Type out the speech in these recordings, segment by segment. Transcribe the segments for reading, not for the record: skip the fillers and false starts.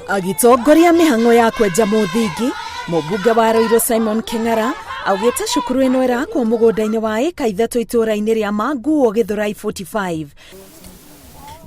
Agitongoria mihang'o ya kwenja muthingi, mubunge wa Roiro Simon King'ara augite cukuru ino irakwo mugunda-ini wa eka ithatu itura-ini ria Manguo Githurai 45.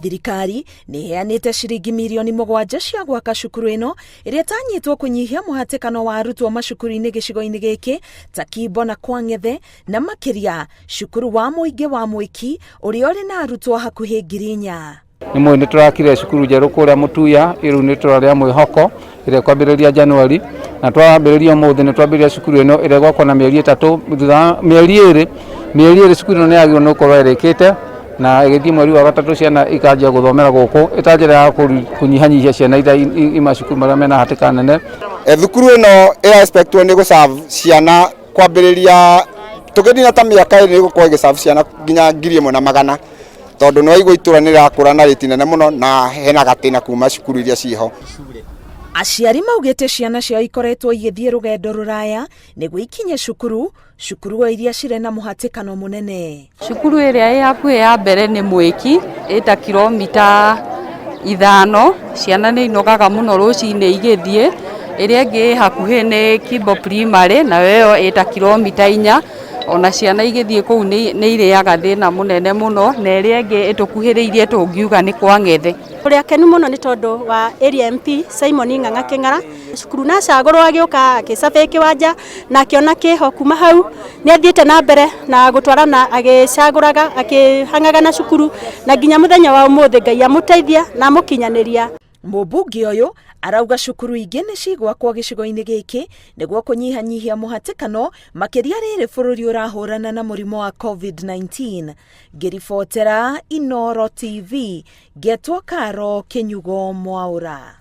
Thirikari ni heanite ciringi mirioni 7 cia gwaka cukuru ino iria tanyitwo kunyihia muhatikano wa arutwo macukuru-ini gicigo-ini giki ta Kimbo na Kwang'ethe na makiria cukuru wa muingi wa Mwiki uria uri na arutwo hakuhi 4,000. Nimwe ni turakire cukuru njeru kuria Mutuya iru ni turaria mwihoko ire kwambiriria Januari na twambiriria umuthi ni twambiriria cukuru ino ire gwakwo na mieri 3 mieri iri cukuru ino ni yagirwo no korwa irikite na igithii mweri wa gatatu ciana ikanjia guthomera guku itanjira ya kunyihanyihia ciana ira imacukuru maria mena hatika nene. Thukuru ino ira expectwo ni guserve ciana kwambiriria tugithina ta miaka iri ni gukorwo igiserve ciana nginya 1,100 tondu no igwo itura ni rakura na riti nene muno na hena gatina kuma cukuru iria ciho. Aciari maugite ciana ciao ikoretwo igithie rugendo ruraya niguo ikinye cukuru iria cire na muhatikano munene. Cukuru iria ĩ hakuhĩ ya mbere ni Mwiki ĩta kilomita 5, ciana nĩ inogaga muno rucinĩ igithie. Iria ĩngĩ hakuhĩ ni Kimbo Primary na yo ĩta kilomita 4, ona ciana igithie kuu nĩ iriaga thina munene muno, na iria ĩngĩ ĩtukuhĩrĩirie tũngiuga ni Kwang'ethe. Uria kenu muno ni tondu wa area MP Simon Ng'ang'a King'ara cukuru na cagurwo agioka akicabe kiwanja na akiona kiho kuma hau ni athiete na mbere na gutwarana agicaguraga akihangaga na cukuru na nginya muthenya wa umuthi Ngai amuteithia na mukinyaniria. Mubunge uyu arauga cukuru ingi ni cigwakwo gicigo-ini giki niguo kunyihanyihia muhatikano makiria riri bururi urahurana na murimo wa COVID-19. Ngiribotera Inooro TV, Getwo Karo Kinyugo Mwaura.